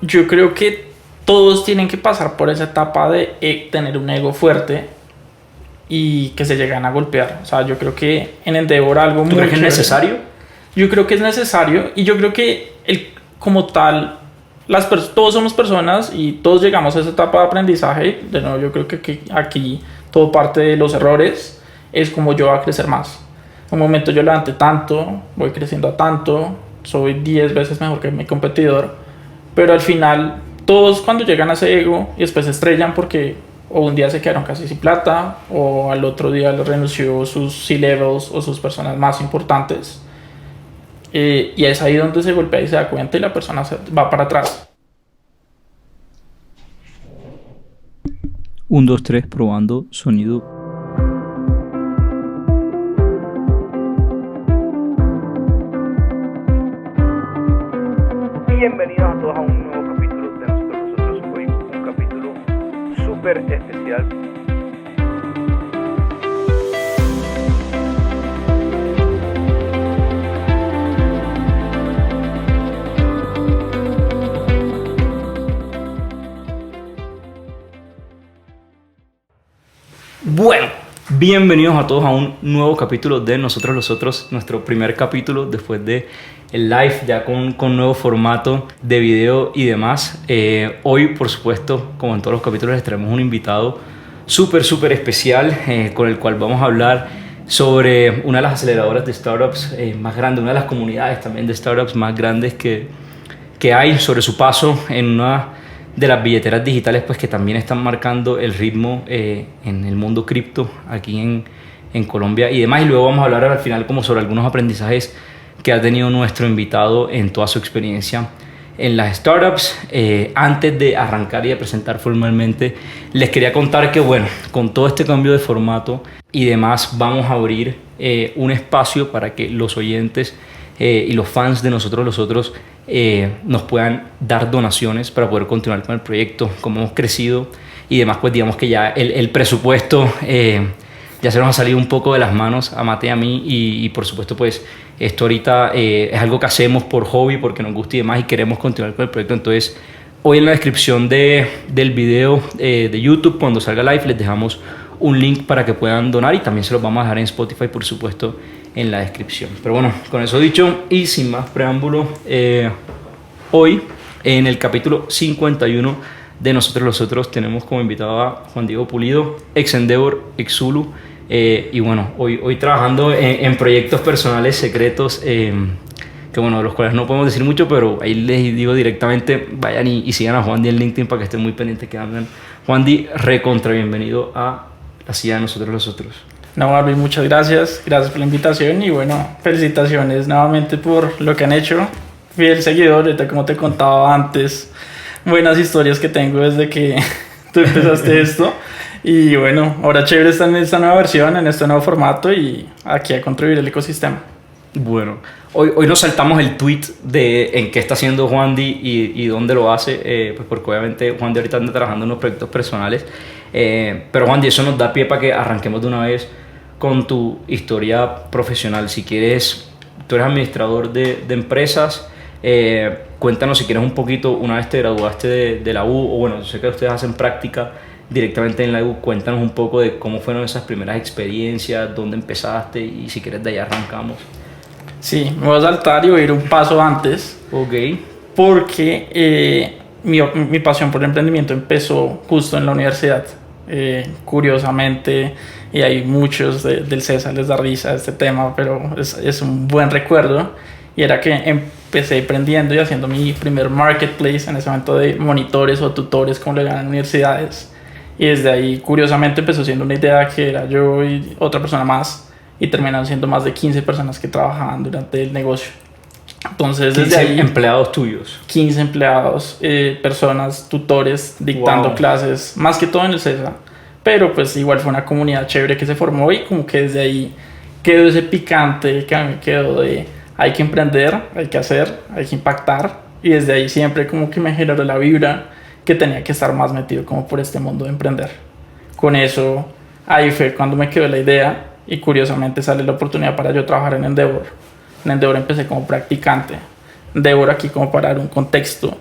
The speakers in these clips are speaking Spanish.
yo creo que todos tienen que pasar por esa etapa de tener un ego fuerte y que se llegan a golpear. O sea, yo creo que en Endeavor algo muy ¿Tú crees que es chévere. necesario? Yo creo que es necesario y yo creo que como tal, todos somos personas y todos llegamos a esa etapa de aprendizaje. De nuevo, yo creo que aquí todo parte de los errores, es como yo voy a crecer más. En un momento yo levanté tanto, voy creciendo a tanto, soy 10 veces mejor que mi competidor, pero al final todos cuando llegan a ese ego y después se estrellan porque o un día se quedaron casi sin plata o al otro día les renunció sus C-levels o sus personas más importantes. Y es ahí donde se golpea y se da cuenta y la persona va para atrás. 1, 2, 3, probando sonido. Bienvenidos a todos a un nuevo capítulo de Nosotros Hoy, un capítulo súper especial. Bueno, bienvenidos a todos a un nuevo capítulo de Nosotros los Otros, nuestro primer capítulo después de el live, ya con nuevo formato de video y demás. Hoy, por supuesto, como en todos los capítulos, les traemos un invitado súper especial con el cual vamos a hablar sobre una de las aceleradoras de startups más grandes, una de las comunidades también de startups más grandes que hay, sobre su paso en una de las billeteras digitales pues que también están marcando el ritmo en el mundo cripto aquí en Colombia y demás. Y luego vamos a hablar al final como sobre algunos aprendizajes que ha tenido nuestro invitado en toda su experiencia en las startups. Antes de arrancar y de presentar formalmente, les quería contar que bueno, con todo este cambio de formato y demás, vamos a abrir un espacio para que los oyentes y los fans de Nosotros los Otros nos puedan dar donaciones para poder continuar con el proyecto, como hemos crecido y demás. Pues digamos que ya el presupuesto ya se nos ha salido un poco de las manos a Mate y a mí y por supuesto pues esto ahorita es algo que hacemos por hobby, porque nos gusta y demás y queremos continuar con el proyecto. Entonces hoy en la descripción del video de YouTube, cuando salga live, les dejamos un link para que puedan donar y también se los vamos a dejar en Spotify, por supuesto, en la descripción. Pero bueno, con eso dicho y sin más preámbulo, hoy en el capítulo 51 de Nosotros los Otros tenemos como invitado a Juan Diego Pulido, ex Endeavor, ex Zulu, y bueno, hoy trabajando en proyectos personales secretos que bueno, de los cuales no podemos decir mucho, pero ahí les digo directamente, vayan y sigan a Juan Di en LinkedIn para que estén muy pendientes que andan. Juan Di, recontra bienvenido a la silla de Nosotros los Otros. No, Barbie, muchas gracias por la invitación y bueno, felicitaciones nuevamente por lo que han hecho. Fiel seguidor, ahorita como te contaba antes, buenas historias que tengo desde que tú empezaste esto. Y bueno, ahora chévere estar en esta nueva versión, en este nuevo formato y aquí a contribuir al ecosistema. Bueno, hoy nos saltamos el tweet de en qué está haciendo Juan Di y dónde lo hace, pues porque obviamente Juan Di ahorita anda trabajando en unos proyectos personales, pero Juan Di, eso nos da pie para que arranquemos de una vez con tu historia profesional. Si quieres, tú eres administrador de empresas, cuéntanos si quieres un poquito, una vez te graduaste de la U, o bueno, yo sé que ustedes hacen práctica directamente en la U, cuéntanos un poco de cómo fueron esas primeras experiencias, dónde empezaste y si quieres de ahí arrancamos. Sí, me voy a saltar y voy a ir un paso antes. Ok. Porque mi pasión por el emprendimiento empezó justo en la universidad. Curiosamente, y hay muchos del César les da risa este tema, pero es un buen recuerdo. Y era que empecé aprendiendo y haciendo mi primer marketplace en ese momento de monitores o tutores, como le llaman en universidades. Y desde ahí, curiosamente, empezó siendo una idea que era yo y otra persona más. Y terminaron siendo más de 15 personas que trabajaban durante el negocio. Entonces, desde ahí, empleados tuyos. 15 empleados, personas, tutores, dictando clases, más que todo en el CESA. Pero pues igual fue una comunidad chévere que se formó y como que desde ahí quedó ese picante que a mí me quedó de hay que emprender, hay que hacer, hay que impactar. Y desde ahí siempre como que me generó la vibra que tenía que estar más metido como por este mundo de emprender. Con eso, ahí fue cuando me quedó la idea y curiosamente sale la oportunidad para yo trabajar en Endeavor. En Endeavor empecé como practicante. Endeavor, aquí como para dar un contexto,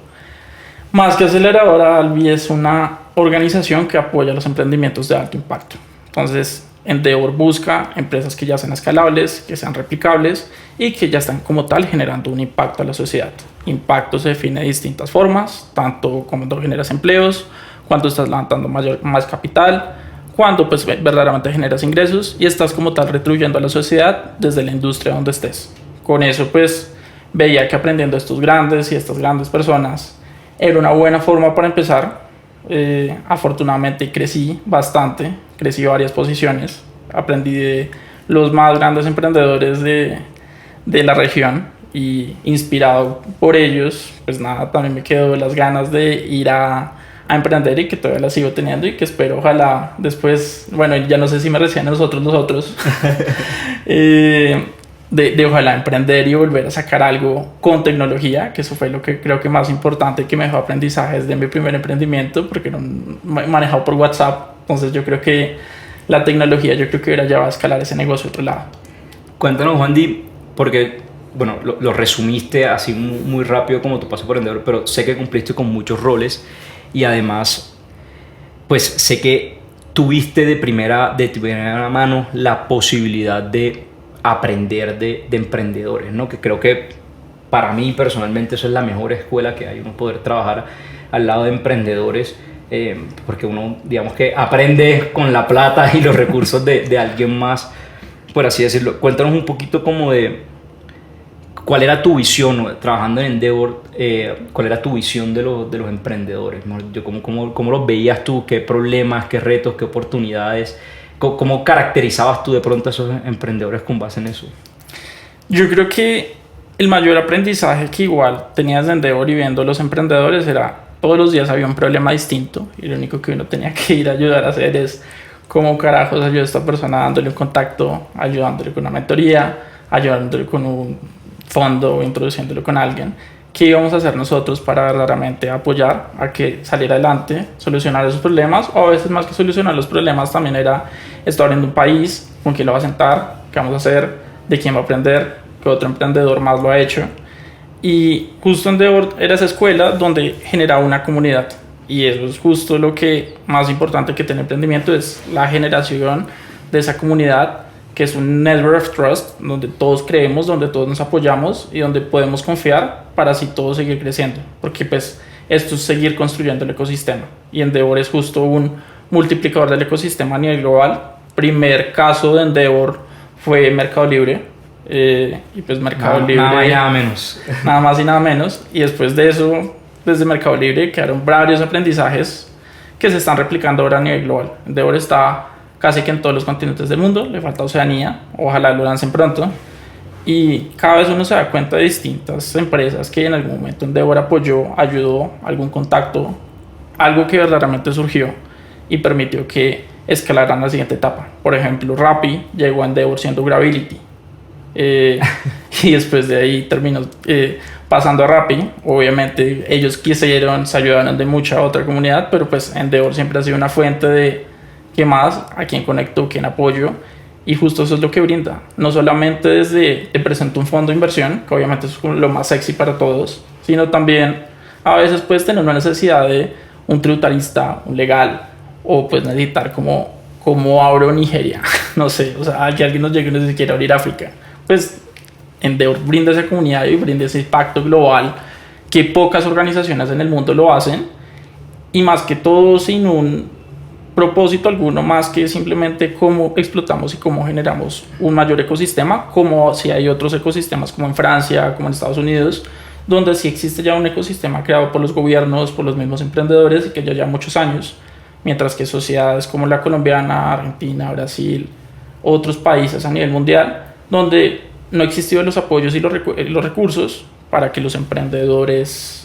Más que aceleradora, Albi es una organización que apoya los emprendimientos de alto impacto. Entonces, Endeavor busca empresas que ya sean escalables, que sean replicables y que ya están como tal generando un impacto a la sociedad. Impacto se define de distintas formas, tanto cuando generas empleos, cuando estás levantando más capital, cuando pues verdaderamente generas ingresos y estás como tal retribuyendo a la sociedad desde la industria donde estés. Con eso pues veía que aprendiendo estos grandes y estas grandes personas era una buena forma para empezar. Afortunadamente crecí bastante, crecí varias posiciones, aprendí de los más grandes emprendedores de la región y inspirado por ellos, pues nada, también me quedó las ganas de ir a emprender y que todavía las sigo teniendo y que espero ojalá después, bueno, ya no sé si me recién nosotros de ojalá emprender y volver a sacar algo con tecnología, que eso fue lo que creo que más importante que me dejó aprendizajes de mi primer emprendimiento, porque era manejado por WhatsApp. Entonces yo creo que la tecnología, yo creo que hubiera llevado a escalar ese negocio a otro lado. Cuéntanos, Juan Di, porque bueno, lo resumiste así muy rápido como tu paso por Endeavor, pero sé que cumpliste con muchos roles y además pues sé que tuviste de primera mano la posibilidad de aprender de emprendedores, ¿no? Que creo que para mí personalmente eso es la mejor escuela que hay, uno poder trabajar al lado de emprendedores, porque uno digamos que aprende con la plata y los recursos de alguien más, por así decirlo. Cuéntanos un poquito como de cuál era tu visión, ¿no? Trabajando en Endeavor, cuál era tu visión de los emprendedores, ¿no? ¿Cómo los veías tú? ¿Qué problemas, qué retos, qué oportunidades? ¿Cómo caracterizabas tú de pronto a esos emprendedores con base en eso? Yo creo que el mayor aprendizaje que igual tenías de Endeavor y viendo los emprendedores era todos los días había un problema distinto y lo único que uno tenía que ir a ayudar a hacer es cómo carajos ayuda a esta persona dándole un contacto, ayudándole con una mentoría, ayudándole con un fondo o introduciéndolo con alguien. ¿Qué íbamos a hacer nosotros para verdaderamente apoyar a que saliera adelante, solucionar esos problemas? O a veces más que solucionar los problemas también era estar en un país, con quién lo va a sentar, qué vamos a hacer, de quién va a aprender, qué otro emprendedor más lo ha hecho. Y justo Endeavor era esa escuela donde generaba una comunidad. Y eso es justo lo que más importante que tiene el emprendimiento, es la generación de esa comunidad, que es un network of trust, donde todos creemos, donde todos nos apoyamos y donde podemos confiar para así todos seguir creciendo. Porque pues esto es seguir construyendo el ecosistema. Y Endeavor es justo un multiplicador del ecosistema a nivel global. Primer caso de Endeavor fue Mercado Libre. Y pues Mercado Libre... Nada más y nada menos. Nada más y nada menos. Y después de eso, desde Mercado Libre quedaron varios aprendizajes que se están replicando ahora a nivel global. Endeavor está casi que en todos los continentes del mundo, le falta Oceanía, ojalá lo lancen pronto. Y cada vez uno se da cuenta de distintas empresas que en algún momento Endeavor apoyó, ayudó, algún contacto, algo que verdaderamente surgió y permitió que escalaran a la siguiente etapa. Por ejemplo, Rappi llegó a Endeavor siendo Gravity. Y después de ahí terminó pasando a Rappi. Obviamente ellos quisieron, se ayudaron de mucha otra comunidad, pero pues Endeavor siempre ha sido una fuente de qué más, a quién conecto, quién apoyo, y justo eso es lo que brinda. No solamente desde te presento un fondo de inversión, que obviamente es lo más sexy para todos, sino también a veces puedes tener una necesidad de un tributarista, un legal, o pues necesitar como abro Nigeria, no sé, o sea, que alguien nos llegue y nos quiera abrir África. Pues Endeavor brinda esa comunidad y brinda ese impacto global que pocas organizaciones en el mundo lo hacen, y más que todo sin un propósito alguno más que simplemente cómo explotamos y cómo generamos un mayor ecosistema, como si hay otros ecosistemas como en Francia, como en Estados Unidos, donde sí existe ya un ecosistema creado por los gobiernos, por los mismos emprendedores y que ya lleva muchos años, mientras que sociedades como la colombiana, Argentina, Brasil, otros países a nivel mundial, donde no existían los apoyos y los recursos para que los emprendedores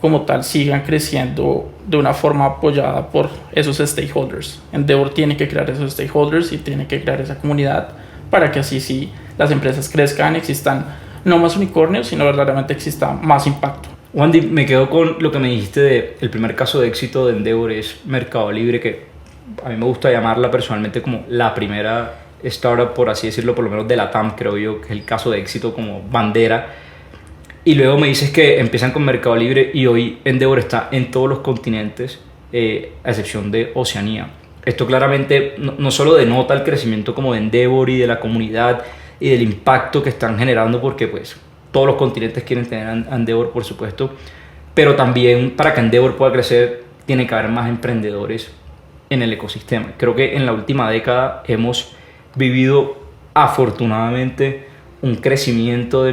como tal sigan creciendo de una forma apoyada por esos stakeholders. Endeavor tiene que crear esos stakeholders y tiene que crear esa comunidad para que así sí las empresas crezcan, existan no más unicornios, sino verdaderamente exista más impacto. Wandy, me quedo con lo que me dijiste de el primer caso de éxito de Endeavor es Mercado Libre, que a mí me gusta llamarla personalmente como la primera startup, por así decirlo, por lo menos de la TAM, creo yo, que es el caso de éxito como bandera. Y luego me dices que empiezan con Mercado Libre y hoy Endeavor está en todos los continentes, a excepción de Oceanía. Esto claramente no solo denota el crecimiento como de Endeavor y de la comunidad y del impacto que están generando, porque pues todos los continentes quieren tener a Endeavor, por supuesto, pero también para que Endeavor pueda crecer tiene que haber más emprendedores en el ecosistema. Creo que en la última década hemos vivido afortunadamente un crecimiento de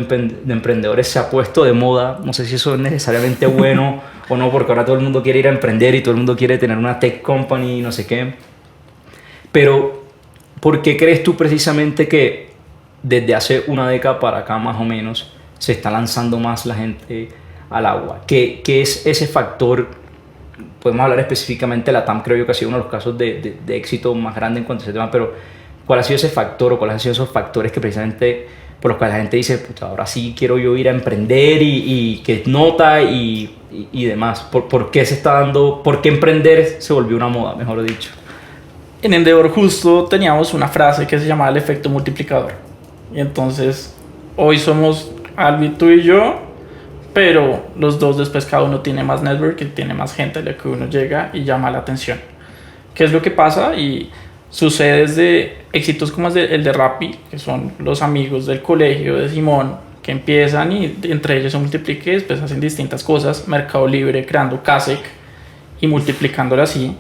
emprendedores. Se ha puesto de moda, no sé si eso es necesariamente bueno o no, porque ahora todo el mundo quiere ir a emprender y todo el mundo quiere tener una tech company y no sé qué. Pero, ¿por qué crees tú precisamente que desde hace una década para acá más o menos se está lanzando más la gente al agua? ¿Qué es ese factor? Podemos hablar específicamente de la TAM, creo yo que ha sido uno de los casos de éxito más grande en cuanto a ese tema, pero ¿cuál ha sido ese factor o cuáles han sido esos factores que precisamente por los cuales la gente dice, puta, ahora sí quiero yo ir a emprender y que nota y demás? ¿Por qué se está dando, por qué emprender se volvió una moda, mejor dicho? En Endeavor justo teníamos una frase que se llamaba el efecto multiplicador. Y entonces, hoy somos Albi, tú y yo, pero los dos después cada uno tiene más network y tiene más gente a la que uno llega y llama la atención. ¿Qué es lo que pasa? Y sucede desde éxitos como el de Rappi, que son los amigos del colegio de Simón, que empiezan y entre ellos se multiplican y después hacen distintas cosas. Mercado Libre creando Kasek y multiplicándolo así.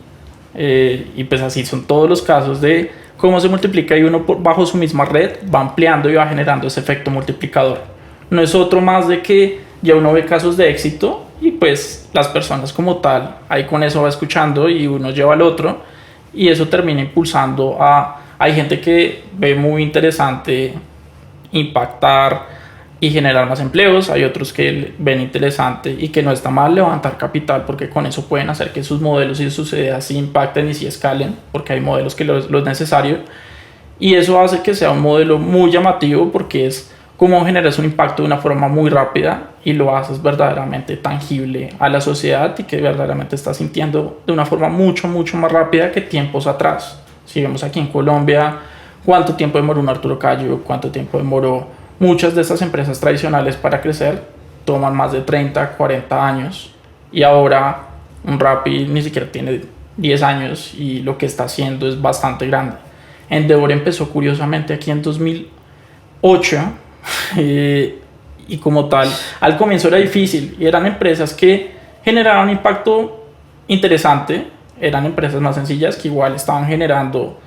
Y pues así son todos los casos de cómo se multiplica y uno bajo su misma red va ampliando y va generando ese efecto multiplicador. No es otro más de que ya uno ve casos de éxito y pues las personas como tal, ahí con eso va escuchando y uno lleva al otro y eso termina impulsando a... Hay gente que ve muy interesante impactar y generar más empleos, hay otros que ven interesante y que no está mal levantar capital porque con eso pueden hacer que sus modelos y sus ideas sí impacten y sí escalen, porque hay modelos que lo es necesario, y eso hace que sea un modelo muy llamativo porque es como generas un impacto de una forma muy rápida y lo haces verdaderamente tangible a la sociedad y que verdaderamente estás sintiendo de una forma mucho más rápida que tiempos atrás. Si vemos aquí en Colombia cuánto tiempo demoró un Arturo Calle, cuánto tiempo demoró muchas de estas empresas tradicionales para crecer, toman más de 30, 40 años y ahora un Rappi ni siquiera tiene 10 años y lo que está haciendo es bastante grande. Endeavor empezó curiosamente aquí en 2008 y como tal al comienzo era difícil y eran empresas que generaban un impacto interesante, eran empresas más sencillas que igual estaban generando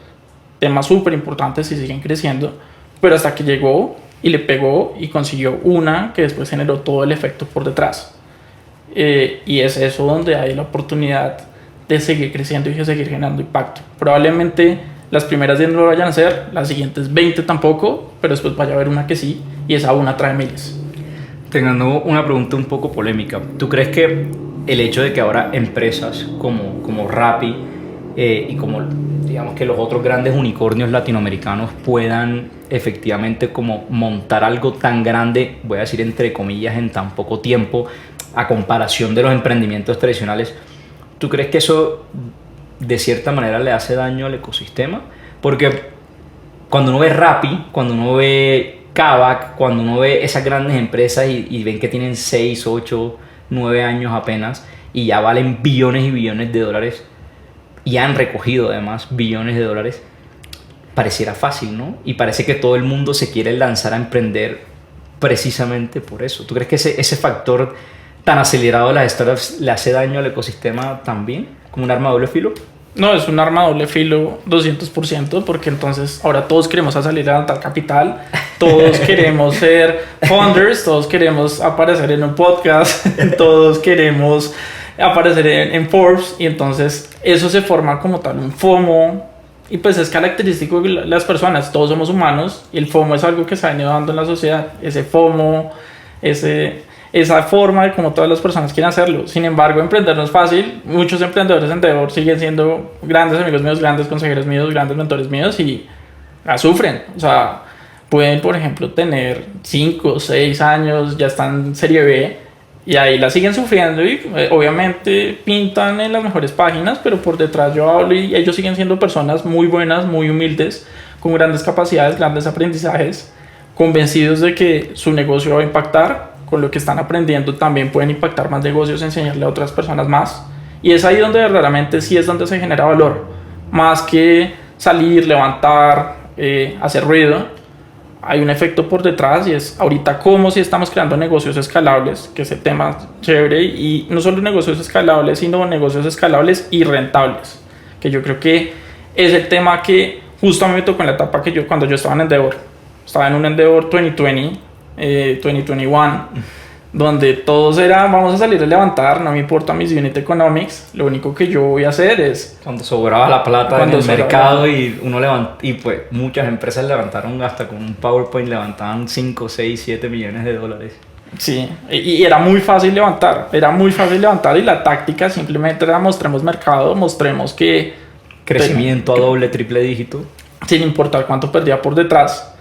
temas súper importantes y siguen creciendo, pero hasta que llegó y le pegó y consiguió una que después generó todo el efecto por detrás, y es eso donde hay la oportunidad de seguir creciendo y de seguir generando impacto. Probablemente las primeras 10 no lo vayan a hacer, las siguientes 20 tampoco, pero después vaya a haber una que sí y esa una trae miles. Teniendo una pregunta un poco polémica, ¿tú crees que el hecho de que ahora empresas como Rappi y como digamos que los otros grandes unicornios latinoamericanos puedan efectivamente como montar algo tan grande, voy a decir entre comillas, en tan poco tiempo a comparación de los emprendimientos tradicionales, ¿tú crees que eso de cierta manera le hace daño al ecosistema? Porque cuando uno ve Rappi, cuando uno ve Kavak, cuando uno ve esas grandes empresas y ven que tienen 6, 8, 9 años apenas y ya valen billones y billones de dólares y han recogido además billones de dólares, pareciera fácil, ¿no? Y parece que todo el mundo se quiere lanzar a emprender precisamente por eso. ¿Tú crees que ese factor tan acelerado de las startups le hace daño al ecosistema también? ¿Como un arma de doble filo? No, es un arma de doble filo 200%, porque entonces ahora todos queremos salir a levantar capital, todos queremos ser founders, todos queremos aparecer en un podcast, todos queremos aparecer en Forbes, y entonces eso se forma como tal un FOMO, y pues es característico de las personas, todos somos humanos, y el FOMO es algo que se ha venido dando en la sociedad, ese FOMO, esa forma de como todas las personas quieren hacerlo. Sin embargo, emprender no es fácil. Muchos emprendedores en Endeavor siguen siendo grandes amigos míos, grandes consejeros míos, grandes mentores míos y la sufren. O sea, pueden, por ejemplo, tener 5, 6 años, ya están en Serie B y ahí la siguen sufriendo y obviamente pintan en las mejores páginas, pero por detrás yo hablo y ellos siguen siendo personas muy buenas, muy humildes, con grandes capacidades, grandes aprendizajes, convencidos de que su negocio va a impactar, con lo que están aprendiendo también pueden impactar más negocios, enseñarle a otras personas más. Y es ahí donde verdaderamente sí es donde se genera valor, más que salir, levantar, hacer ruido. Hay un efecto por detrás y es ahorita cómo si estamos creando negocios escalables, que es el tema chévere, y no solo negocios escalables, sino negocios escalables y rentables, que yo creo que es el tema que justo a mí me tocó en la etapa que cuando yo estaba en Endeavor, estaba en un Endeavor 2020, 2021, donde todos era vamos a salir a levantar, no me importa mis unit economics, lo único que yo voy a hacer es Cuando sobraba la plata en Cuando el sobraba. mercado y uno y pues muchas empresas levantaron hasta con un PowerPoint levantaban 5, 6, 7 millones de dólares. sí, y era muy fácil levantar y la táctica simplemente era mostremos mercado, mostremos que Crecimiento a doble, triple dígito. sin importar cuánto perdía por detrás.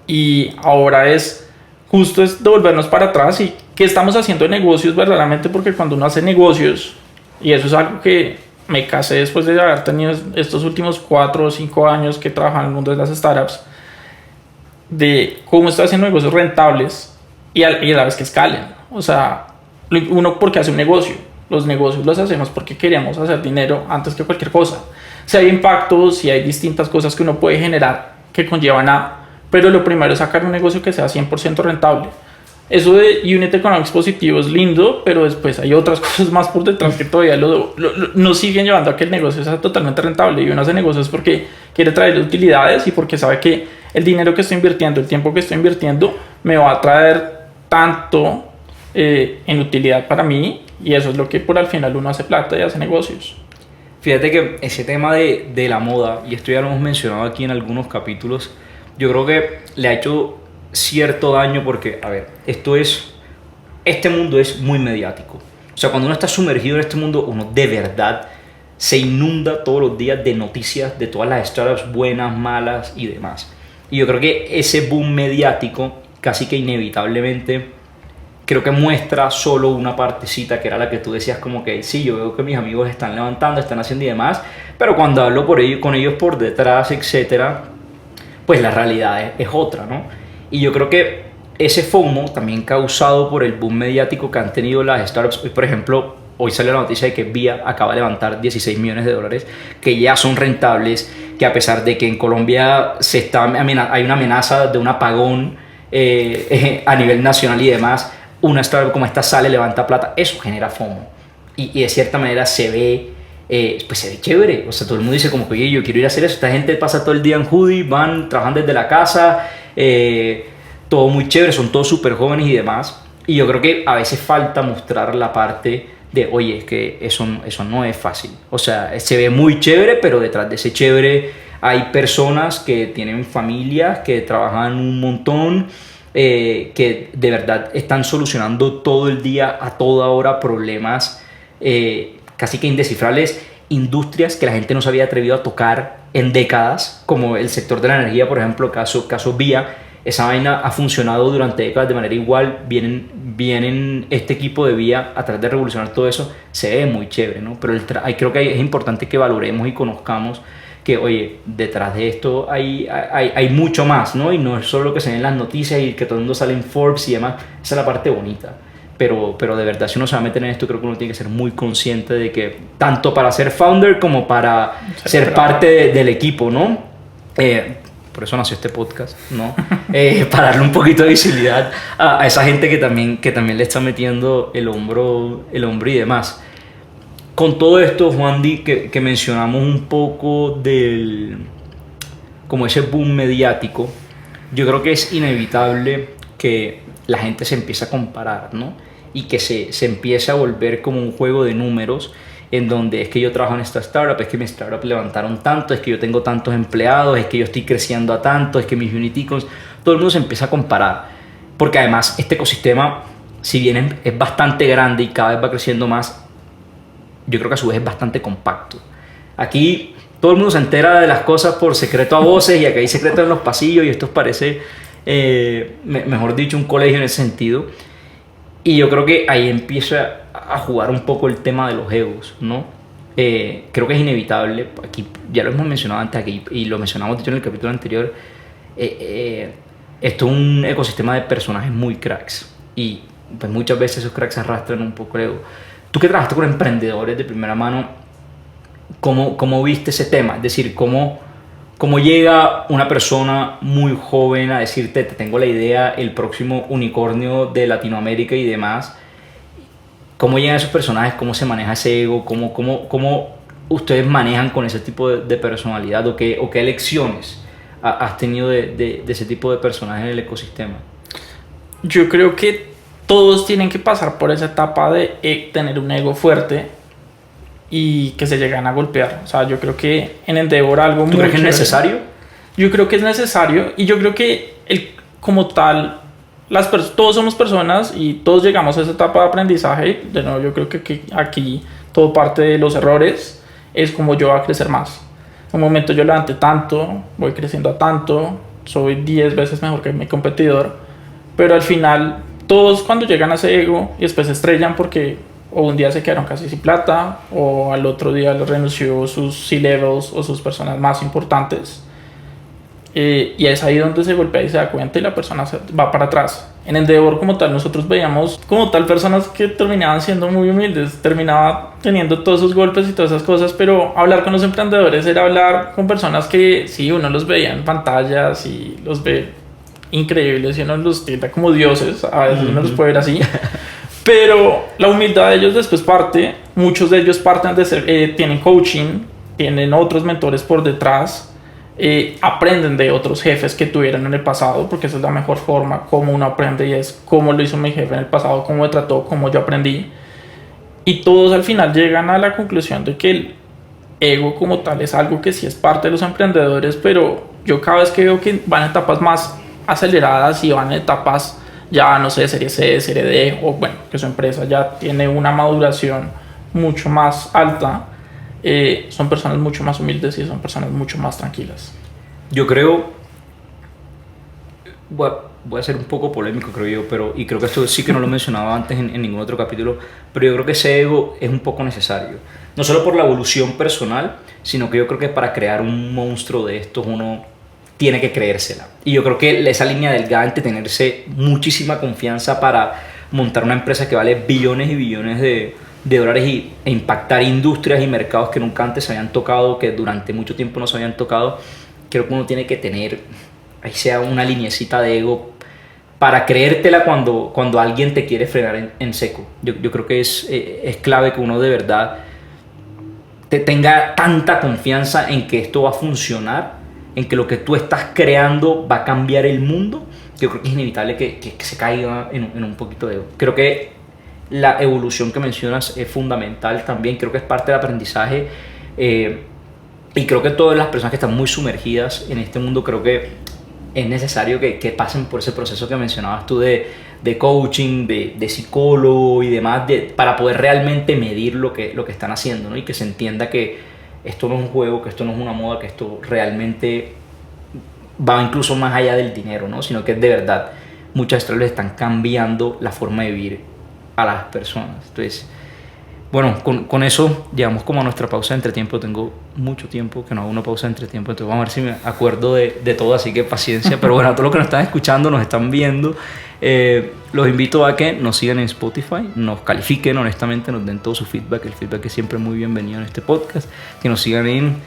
Y ahora es justo es devolvernos para atrás y qué estamos haciendo de negocios verdaderamente, porque cuando uno hace negocios, y eso es algo que me casé después de haber tenido estos últimos 4 o 5 años que trabajaba en el mundo de las startups, de cómo estoy haciendo negocios rentables y a la vez que escalen. O sea, uno porque hace un negocio, los negocios los hacemos porque queremos hacer dinero antes que cualquier cosa. Si hay impactos, si hay distintas cosas que uno puede generar que conllevan a, pero lo primero es sacar un negocio que sea 100% rentable. Eso de unit economics positivo es lindo, pero después hay otras cosas más por detrás que todavía nos siguen llevando a que el negocio sea totalmente rentable. Y uno hace negocios porque quiere traer utilidades y porque sabe que el dinero que estoy invirtiendo, el tiempo que estoy invirtiendo, me va a traer tanto en utilidad para mí, y eso es lo que por al final uno hace plata y hace negocios. Fíjate que ese tema de la moda, y esto ya lo hemos mencionado aquí en algunos capítulos, yo creo que le ha hecho cierto daño porque, a ver, este mundo es muy mediático. O sea, cuando uno está sumergido en este mundo, uno de verdad se inunda todos los días de noticias de todas las startups buenas, malas y demás. Y yo creo que ese boom mediático casi que inevitablemente creo que muestra solo una partecita que era la que tú decías como que sí, yo veo que mis amigos están levantando, están haciendo y demás, pero cuando hablo con ellos por detrás, etcétera, pues la realidad es otra, ¿no? Y yo creo que ese FOMO también causado por el boom mediático que han tenido las startups. Por ejemplo, hoy sale la noticia de que Vía acaba de levantar 16 millones de dólares, que ya son rentables, que a pesar de que en Colombia hay una amenaza de un apagón a nivel nacional y demás, una startup como esta sale, levanta plata, eso genera FOMO. Y de cierta manera se ve chévere. O sea, todo el mundo dice como que oye, yo quiero ir a hacer eso. Esta gente pasa todo el día en hoodie, van, trabajan desde la casa, todo muy chévere, son todos súper jóvenes y demás. Y yo creo que a veces falta mostrar la parte de, oye, es que eso no es fácil. O sea, se ve muy chévere, pero detrás de ese chévere hay personas que tienen familias, que trabajan un montón, que de verdad están solucionando todo el día, a toda hora, problemas casi que indescifrables, industrias que la gente no se había atrevido a tocar en décadas, como el sector de la energía, por ejemplo, caso Vía. Esa vaina ha funcionado durante décadas de manera igual. Vienen este equipo de Vía a tratar de revolucionar todo eso. Se ve muy chévere, ¿no? Pero creo que es importante que valoremos y conozcamos que, oye, detrás de esto hay mucho más, ¿no? Y no es solo lo que se ve en las noticias y que todo el mundo sale en Forbes y demás. Esa es la parte bonita. Pero de verdad, si uno se va a meter en esto, creo que uno tiene que ser muy consciente de que tanto para ser founder como para ser parte del equipo, ¿no? Por eso nació este podcast, ¿no? Para darle un poquito de visibilidad a esa gente que también le está metiendo el hombro y demás. Con todo esto, Juan Di, que mencionamos un poco como ese boom mediático, yo creo que es inevitable que la gente se empiece a comparar, ¿no? Y que se empiece a volver como un juego de números, en donde es que yo trabajo en esta startup, es que mi startup levantaron tanto, es que yo tengo tantos empleados, es que yo estoy creciendo a tanto, es que mis uniticons, todo el mundo se empieza a comparar, porque además este ecosistema, si bien es bastante grande y cada vez va creciendo más, yo creo que a su vez es bastante compacto. Aquí todo el mundo se entera de las cosas por secreto a voces, y aquí hay secretos en los pasillos, y esto parece, mejor dicho, un colegio en ese sentido. Y yo creo que ahí empieza a jugar un poco el tema de los egos, ¿no? Creo que es inevitable, aquí ya lo hemos mencionado antes aquí, y lo mencionamos de hecho en el capítulo anterior, esto es un ecosistema de personajes muy cracks, y pues muchas veces esos cracks arrastran un poco el ego. Tú que trabajaste con emprendedores de primera mano, ¿cómo viste ese tema? Es decir, ¿cómo llega una persona muy joven a decirte, te tengo la idea, el próximo unicornio de Latinoamérica y demás? ¿Cómo llegan esos personajes? ¿Cómo se maneja ese ego? ¿Cómo ustedes manejan con ese tipo de personalidad? ¿O qué elecciones has tenido de ese tipo de personajes en el ecosistema? Yo creo que todos tienen que pasar por esa etapa de tener un ego fuerte y que se llegan a golpear. O sea, yo creo que en Endeavor algo muy ¿Tú crees que es chévere. necesario? Yo creo que es necesario y yo creo que como tal, todos somos personas y todos llegamos a esa etapa de aprendizaje. De nuevo, yo creo que aquí todo parte de los errores, es como yo voy a crecer más. En un momento yo levanté tanto, voy creciendo a tanto, soy 10 veces mejor que mi competidor, pero al final todos cuando llegan a ese ego y después se estrellan porque o un día se quedaron casi sin plata o al otro día les renunció sus C-levels o sus personas más importantes. Y es ahí donde se golpea y se da cuenta y la persona va para atrás. En Endeavor como tal nosotros veíamos como tal personas que terminaban siendo muy humildes, terminaba teniendo todos esos golpes y todas esas cosas, pero hablar con los emprendedores era hablar con personas que sí, uno los veía en pantallas y los ve increíbles y uno los trata como dioses, a veces uno los puede ver así, pero la humildad de ellos después muchos de ellos parten de ser, tienen coaching, tienen otros mentores por detrás. Aprenden de otros jefes que tuvieron en el pasado, porque esa es la mejor forma como uno aprende y es cómo lo hizo mi jefe en el pasado, cómo me trató, cómo yo aprendí, y todos al final llegan a la conclusión de que el ego como tal es algo que sí es parte de los emprendedores, pero yo cada vez que veo que van en etapas más aceleradas y van en etapas ya no sé, serie C, serie D, o bueno, que su empresa ya tiene una maduración mucho más alta, son personas mucho más humildes y son personas mucho más tranquilas. Yo creo, voy a ser un poco polémico creo yo, y creo que esto sí que no lo mencionaba antes en ningún otro capítulo, pero yo creo que ese ego es un poco necesario, no solo por la evolución personal, sino que yo creo que para crear un monstruo de estos uno tiene que creérsela, y yo creo que esa línea delgada entre tenerse muchísima confianza para montar una empresa que vale billones y billones de dólares e impactar industrias y mercados que nunca antes se habían tocado, que durante mucho tiempo no se habían tocado. Creo que uno tiene que tener, ahí sea una linecita de ego para creértela cuando alguien te quiere frenar en seco. Yo creo que es clave que uno de verdad tenga tanta confianza en que esto va a funcionar, en que lo que tú estás creando va a cambiar el mundo. Yo creo que es inevitable que se caiga en un poquito de ego. Creo que la evolución que mencionas es fundamental también, creo que es parte del aprendizaje, y creo que todas las personas que están muy sumergidas en este mundo, creo que es necesario que pasen por ese proceso que mencionabas tú de coaching, de psicólogo y demás, para poder realmente medir lo que están haciendo, ¿no? Y que se entienda que esto no es un juego, que esto no es una moda, que esto realmente va incluso más allá del dinero, ¿no? Sino que de verdad muchas estrellas están cambiando la forma de vivir a las personas. Entonces, bueno, con eso llegamos como a nuestra pausa de entretiempo. Tengo mucho tiempo que no hago una pausa de entretiempo, entonces vamos a ver si me acuerdo de todo, así que paciencia. Pero bueno, a todos los que nos están escuchando, nos están viendo, los invito a que nos sigan en Spotify, nos califiquen honestamente, nos den todo su feedback. El feedback es siempre muy bienvenido en este podcast. Que nos sigan en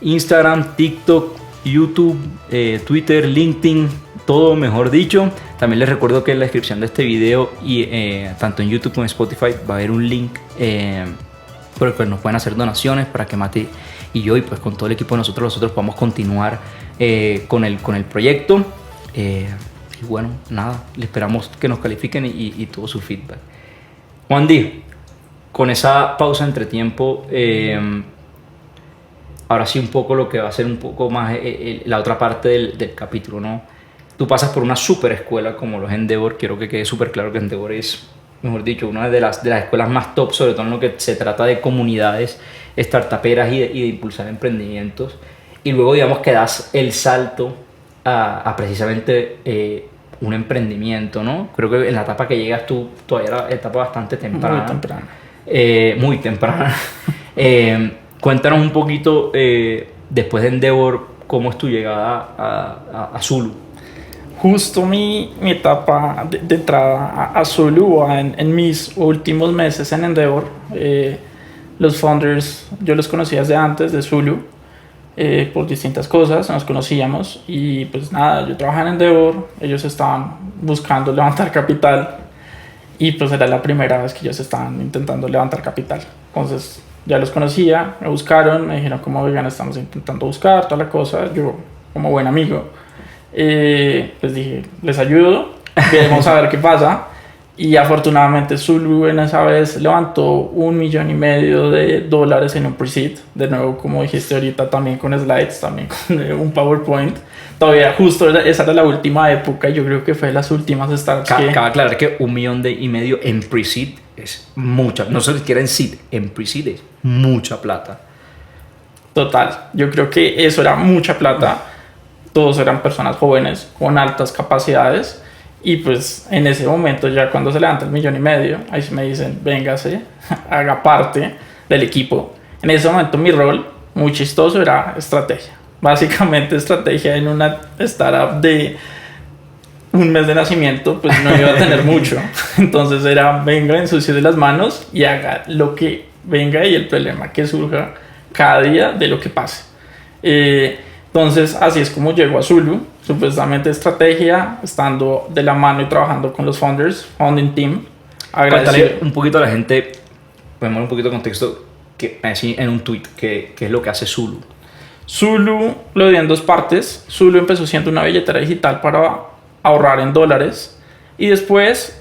Instagram, TikTok, YouTube, Twitter, LinkedIn, todo mejor dicho. También les recuerdo que en la descripción de este video y tanto en YouTube como en Spotify va a haber un link por el cual nos pueden hacer donaciones para que Mati y yo y pues con todo el equipo de nosotros podamos continuar con el proyecto. Y bueno, nada, le esperamos que nos califiquen y todo su feedback. Juan Di, con esa pausa entre tiempo, ahora sí un poco lo que va a ser un poco más la otra parte del capítulo, ¿no? Tú pasas por una super escuela como los Endeavor. Quiero que quede súper claro que Endeavor es, mejor dicho, una de las escuelas más top, sobre todo en lo que se trata de comunidades startuperas y de impulsar emprendimientos. Y luego, digamos, que das el salto a precisamente un emprendimiento, ¿no? Creo que en la etapa que llegas tú todavía era etapa bastante temprana. Muy temprana. Muy temprana. Cuéntanos un poquito, después de Endeavor, cómo es tu llegada a Zulu. justo mi etapa de entrada a Zulu, en mis últimos meses en Endeavor, los founders yo los conocía desde antes de Zulu, por distintas cosas, nos conocíamos y pues nada, yo trabajaba en Endeavor, ellos estaban buscando levantar capital y pues era la primera vez que ellos estaban intentando levantar capital. Entonces ya los conocía, me buscaron, me dijeron como oigan, estamos intentando buscar toda la cosa, yo como buen amigo les dije, les ayudo, vamos a ver qué pasa. Y afortunadamente Zulu en esa vez levantó $1.5 million en un pre-seed. De nuevo, como dijiste ahorita, también con slides, también con un PowerPoint. Todavía justo esa era la última época y yo creo que fue de las últimas startups que... Cabe aclarar que $1.5 million en pre-seed es mucha, no se quiere en seed, en pre-seed es mucha plata. Total, yo creo que eso era mucha plata. Todos eran personas jóvenes con altas capacidades. Y pues en ese momento ya cuando se levanta $1.5 million, ahí sí me dicen, véngase, haga parte del equipo. En ese momento mi rol, muy chistoso, era estrategia. Básicamente estrategia en una startup de un mes de nacimiento, pues no iba a tener mucho. Entonces era, venga, ensucie las manos y haga lo que venga y el problema que surja cada día de lo que pase. Entonces así es como llego a Zulu. Supuestamente estrategia, estando de la mano y trabajando con los founders, founding team. Cuéntale un poquito a la gente, ponemos un poquito de contexto, que así en un tweet, qué es lo que hace Zulu. Zulu lo di en dos partes. Zulu empezó siendo una billetera digital para ahorrar en dólares y después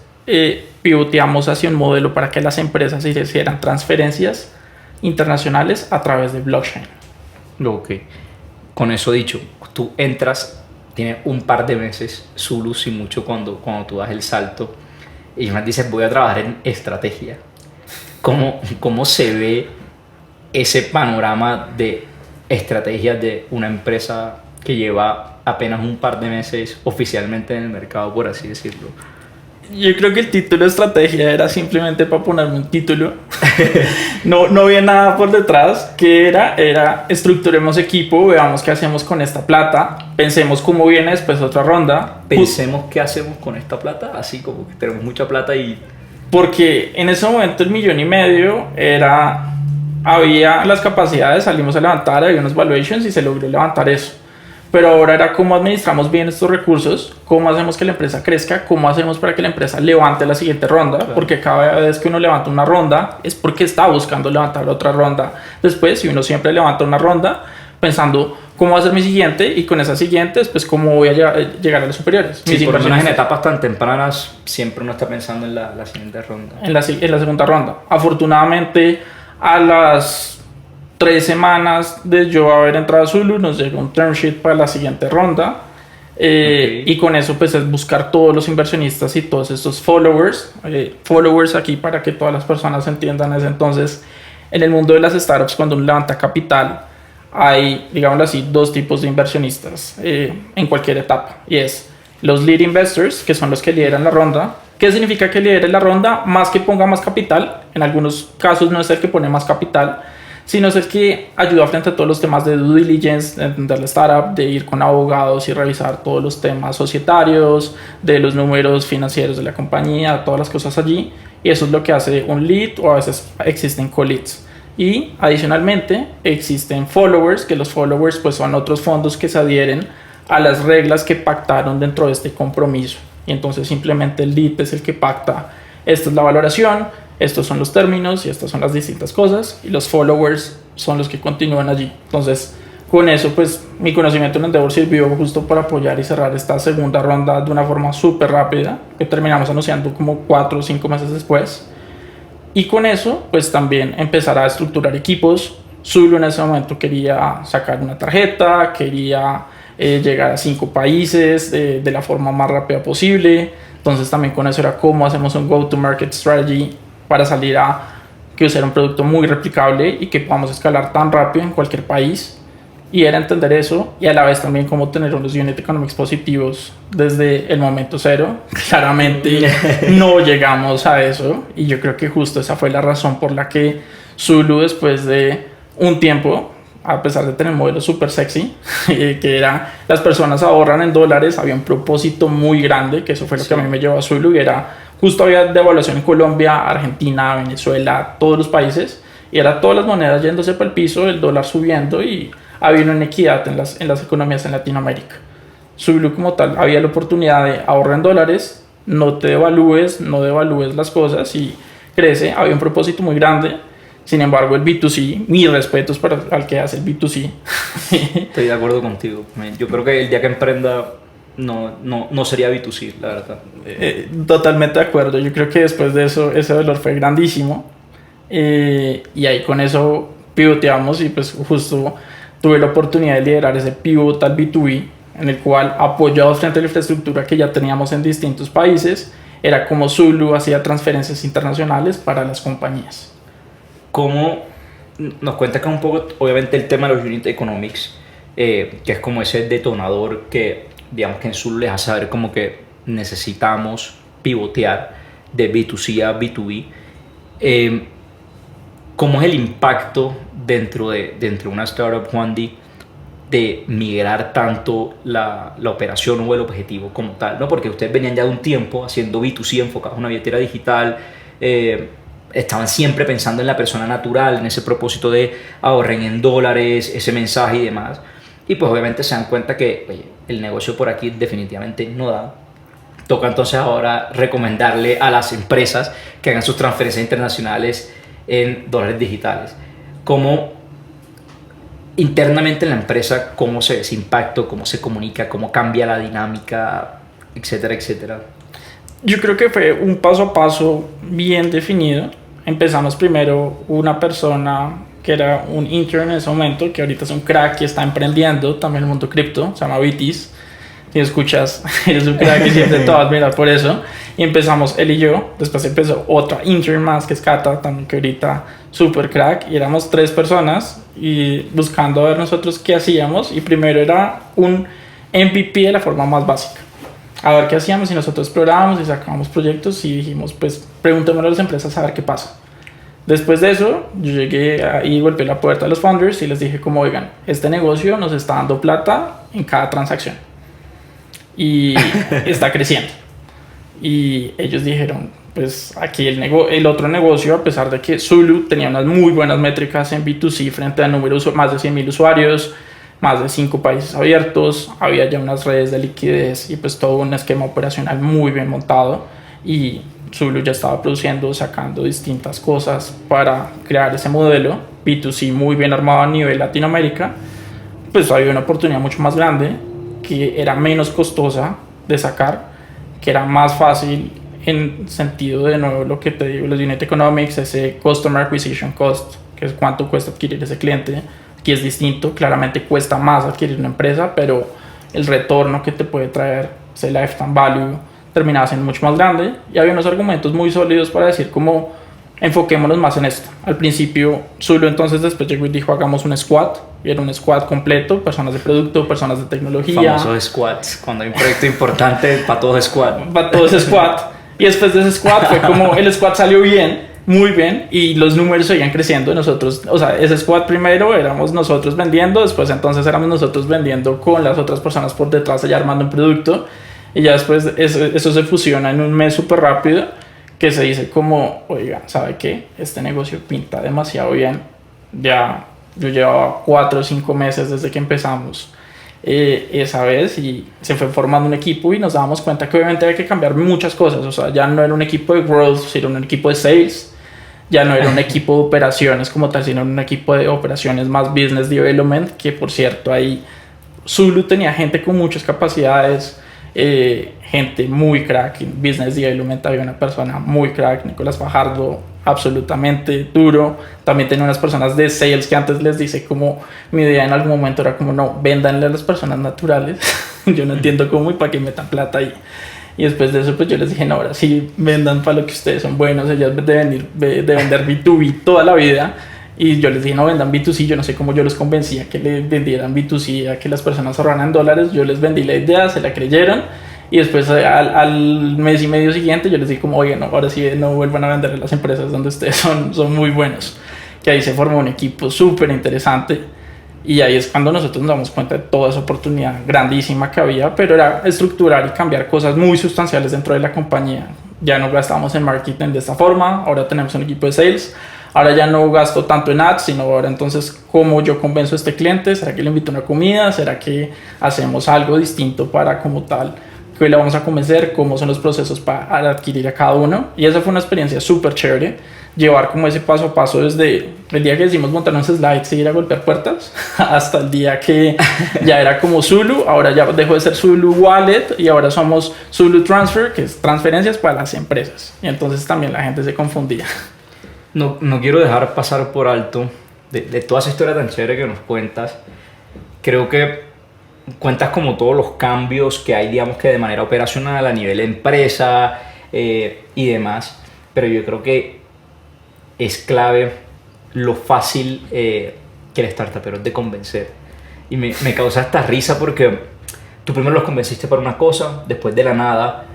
pivoteamos hacia un modelo para que las empresas hicieran transferencias internacionales a través de blockchain. Ok, con eso dicho, tú entras... Tiene un par de meses Zulu, sin mucho, cuando tú das el salto y me dices voy a trabajar en estrategia. ¿Cómo se ve ese panorama de estrategia de una empresa que lleva apenas un par de meses oficialmente en el mercado, por así decirlo? Yo creo que el título de estrategia era simplemente para ponerme un título. No había nada por detrás. Que era estructuremos equipo, veamos qué hacemos con esta plata, pensemos cómo viene después otra ronda. Pensemos qué hacemos con esta plata, así como que tenemos mucha plata y... Porque en ese momento $1.5 million era... Había las capacidades, salimos a levantar, había unos valuations y se logró levantar eso. Pero ahora era cómo administramos bien estos recursos, cómo hacemos que la empresa crezca, cómo hacemos para que la empresa levante la siguiente ronda, claro. Porque cada vez que uno levanta una ronda es porque está buscando levantar otra ronda después, y uno siempre levanta una ronda pensando cómo va a ser mi siguiente y con esa siguiente después cómo voy a llegar a las superiores. Sí, por lo menos en etapas tan tempranas siempre uno está pensando en la siguiente ronda. En la segunda ronda. Afortunadamente a las 3 semanas de yo haber entrado a Zulu nos llegó un term sheet para la siguiente ronda. Okay. Y con eso pues es buscar todos los inversionistas y todos estos followers. Followers aquí para que todas las personas entiendan es entonces en el mundo de las startups cuando uno levanta capital hay, digámoslo así, dos tipos de inversionistas en cualquier etapa, y es los lead investors, que son los que lideran la ronda. ¿Qué significa que lidere la ronda? Más que ponga más capital, en algunos casos no es el que pone más capital, sino es el que ayuda frente a todos los temas de due diligence, de entender la startup, de ir con abogados y revisar todos los temas societarios, de los números financieros de la compañía, todas las cosas allí, y eso es lo que hace un lead, o a veces existen co-leads. Y adicionalmente existen followers, que los followers pues son otros fondos que se adhieren a las reglas que pactaron dentro de este compromiso, y entonces simplemente el lead es el que pacta, esta es la valoración, estos son los términos y estas son las distintas cosas, y los followers son los que continúan allí. Entonces con eso pues mi conocimiento en Endeavor sirvió justo para apoyar y cerrar esta segunda ronda de una forma súper rápida, que terminamos anunciando como 4 o 5 meses después. Y con eso pues también empezar a estructurar equipos. Zulu en ese momento quería sacar una tarjeta, quería llegar a 5 países de la forma más rápida posible. Entonces también con eso era cómo hacemos un go-to-market strategy para salir a que sea un producto muy replicable y que podamos escalar tan rápido en cualquier país. Y era entender eso y a la vez también cómo tener unos unit economics positivos desde el momento cero. Claramente no llegamos a eso, y yo creo que justo esa fue la razón por la que Zulu, después de un tiempo, a pesar de tener modelos súper sexy, que era las personas ahorran en dólares, había un propósito muy grande, que eso fue lo que a mí me llevó a Zulu, y era justo había devaluación en Colombia, Argentina, Venezuela, todos los países, y era todas las monedas yéndose para el piso, el dólar subiendo, y había una inequidad en las economías en Latinoamérica. Zulu como tal había la oportunidad de ahorrar en dólares, no te devalúes, no devalúes las cosas y crece, había un propósito muy grande. Sin embargo, el B2C, mis respetos para al que hace el B2C. Estoy de acuerdo contigo. Yo creo que el día que emprenda no sería B2C, la verdad. Totalmente de acuerdo. Yo creo que después de eso, ese dolor fue grandísimo. Y ahí con eso pivoteamos y pues justo tuve la oportunidad de liderar ese pivot al B2B, en el cual, apoyados frente a la infraestructura que ya teníamos en distintos países, era como Zulu hacía transferencias internacionales para las compañías. ¿Cómo nos cuenta acá un poco, obviamente, el tema de los unit economics, que es como ese detonador que, digamos, que en Zulu les hace saber como que necesitamos pivotear de B2C a B2B? ¿Cómo es el impacto dentro de una startup, Juan Di, de migrar tanto la operación o el objetivo como tal, ¿no? Porque ustedes venían ya de un tiempo haciendo B2C enfocados en una billetera digital, estaban siempre pensando en la persona natural, en ese propósito de ahorren en dólares, ese mensaje y demás, y pues obviamente se dan cuenta que, oye, el negocio por aquí definitivamente no da. Toca entonces ahora recomendarle a las empresas que hagan sus transferencias internacionales en dólares digitales. ¿Cómo internamente en la empresa, cómo se ve ese impacto, cómo se comunica, cómo cambia la dinámica, etcétera, etcétera? Yo creo que fue un paso a paso bien definido. Empezamos primero una persona que era un intern en ese momento, que ahorita es un crack y está emprendiendo también en el mundo cripto, se llama Vitis. Si escuchas, eres un crack y siempre te vas a admirar por eso. Y empezamos él y yo. Después empezó otra intern más, que es Cata, también que ahorita super crack. Y éramos 3 personas y buscando a ver nosotros qué hacíamos. Y primero era un MVP de la forma más básica. A ver qué hacíamos y nosotros explorábamos y sacábamos proyectos y dijimos, pues preguntémosle a las empresas a ver qué pasa. Después de eso, yo llegué ahí, golpeé la puerta de los founders y les dije como, oigan, este negocio nos está dando plata en cada transacción. Y está creciendo. Y ellos dijeron, pues aquí el otro negocio, a pesar de que Zulu tenía unas muy buenas métricas en B2C frente a números, más de 100,000 usuarios, más de 5 países abiertos, había ya unas redes de liquidez y pues todo un esquema operacional muy bien montado, y Zulu ya estaba produciendo, sacando distintas cosas para crear ese modelo B2C muy bien armado a nivel Latinoamérica. Pues había una oportunidad mucho más grande, que era menos costosa de sacar, que era más fácil en sentido de nuevo lo que te digo, los unit economics, ese customer acquisition cost, que es cuánto cuesta adquirir ese cliente. Aquí es distinto, claramente cuesta más adquirir una empresa, pero el retorno que te puede traer, ese lifetime value, terminaba siendo mucho más grande. Y había unos argumentos muy sólidos para decir como, enfoquémonos más en esto. Al principio, Zulu entonces después llegó y dijo, hagamos un squad. Y era un squad completo, personas de producto, personas de tecnología. Famosos squads, cuando hay un proyecto importante, para todos squad. Para todos squad. Y después de ese squad fue como, el squad salió bien, muy bien, y los números seguían creciendo. Nosotros, o sea, ese squad primero éramos nosotros vendiendo, después entonces éramos nosotros vendiendo con las otras personas por detrás allá armando un producto. Y ya después eso se fusiona en un mes súper rápido, que se dice como, oigan, ¿sabe qué? Este negocio pinta demasiado bien. Ya yo llevaba 4 o 5 meses desde que empezamos esa vez, y se fue formando un equipo y nos dábamos cuenta que obviamente había que cambiar muchas cosas. O sea, ya no era un equipo de growth, sino un equipo de sales. Ya no era un equipo de operaciones como tal, sino un equipo de operaciones más business development, que por cierto ahí Zulu tenía gente con muchas capacidades, gente muy crack en business development. Había una persona muy crack, Nicolás Fajardo, absolutamente duro. También tenía unas personas de sales que antes les dice como, mi idea en algún momento era como, no, véndanle a las personas naturales. Yo no entiendo cómo y para qué metan plata ahí. Y después de eso pues yo les dije, no, ahora sí vendan para lo que ustedes son buenos. Ellas de vender B2B toda la vida. Y yo les dije, no, vendan B2C. Yo no sé cómo yo los convencía que le vendieran B2C, a que las personas ahorraran en dólares. Yo les vendí la idea, se la creyeron. Y después al mes y medio siguiente yo les dije como, oye, no, ahora sí no vuelvan a vender a las empresas donde ustedes son muy buenos. Que ahí se formó un equipo súper interesante. Y ahí es cuando nosotros nos damos cuenta de toda esa oportunidad grandísima que había, pero era estructurar y cambiar cosas muy sustanciales dentro de la compañía. Ya no gastamos en marketing de esta forma, ahora tenemos un equipo de sales, ahora ya no gasto tanto en ads, sino ahora entonces cómo yo convenzo a este cliente, ¿será que le invito a una comida? ¿Será que hacemos algo distinto para como tal? ¿Qué le vamos a convencer? ¿Cómo son los procesos para adquirir a cada uno? Y esa fue una experiencia súper chévere, llevar como ese paso a paso desde el día que decidimos montar unos slides y ir a golpear puertas hasta el día que ya era como Zulu, ahora ya dejó de ser Zulu Wallet y ahora somos Zulu Transfer, que es transferencias para las empresas. Y entonces también la gente se confundía. No quiero dejar pasar por alto de toda esa historia tan chévere que nos cuentas. Creo que cuentas como todos los cambios que hay, digamos que de manera operacional, a nivel de empresa y demás. Pero yo creo que es clave lo fácil que el startupero es de convencer. Y me causa esta risa porque tú primero los convenciste por una cosa, después de la nada,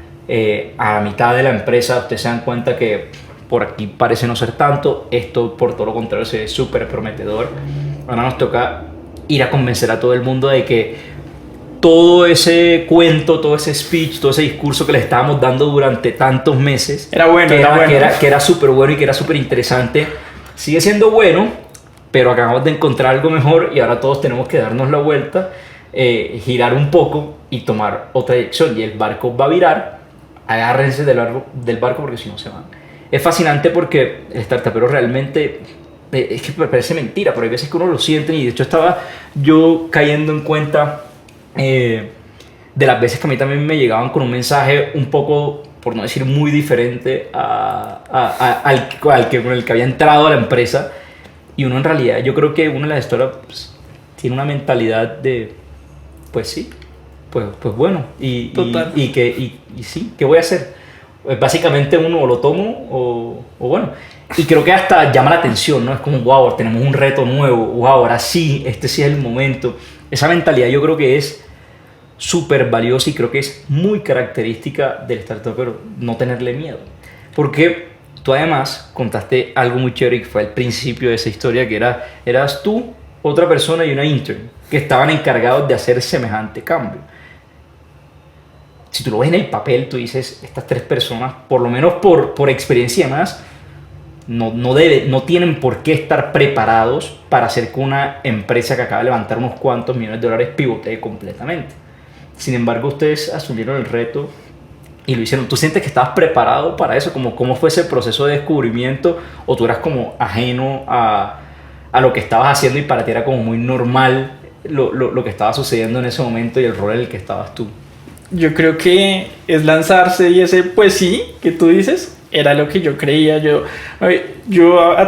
a la mitad de la empresa, ustedes se dan cuenta que por aquí parece no ser tanto, esto por todo lo contrario se ve súper prometedor. Ahora nos toca ir a convencer a todo el mundo de que todo ese cuento, todo ese speech, todo ese discurso que le estábamos dando durante tantos meses Era bueno, que era súper bueno y que era súper interesante, sigue siendo bueno, pero acabamos de encontrar algo mejor y ahora todos tenemos que darnos la vuelta, girar un poco y tomar otra dirección y el barco va a virar. Agárrense del barco porque si no se van. Es fascinante porque el startupero realmente es que parece mentira, pero hay veces que uno lo siente y de hecho estaba yo cayendo en cuenta de las veces que a mí también me llegaban con un mensaje un poco, por no decir muy diferente al que, con el que había entrado a la empresa, y uno en realidad, yo creo que uno de las startups tiene una mentalidad de, pues sí, pues bueno, y sí, ¿qué voy a hacer? Pues básicamente uno o lo tomo o bueno, y creo que hasta llama la atención, ¿no? Es como, wow, tenemos un reto nuevo, wow, ahora sí, este sí es el momento. Esa mentalidad yo creo que es súper valiosa y creo que es muy característica del startup, pero no tenerle miedo. Porque tú además contaste algo muy chévere que fue el principio de esa historia, que eras tú, otra persona y una intern que estaban encargados de hacer semejante cambio. Si tú lo ves en el papel, tú dices, estas tres personas, por lo menos por experiencia y demás, no tienen por qué estar preparados para hacer que una empresa que acaba de levantar unos cuantos millones de dólares pivotee completamente. Sin embargo, ustedes asumieron el reto y lo hicieron. ¿Tú sientes que estabas preparado para eso? ¿Cómo fue ese proceso de descubrimiento? ¿O tú eras como ajeno a lo que estabas haciendo y para ti era como muy normal lo que estaba sucediendo en ese momento y el rol en el que estabas tú? Yo creo que es lanzarse y ese pues sí, que tú dices, era lo que yo creía. Yo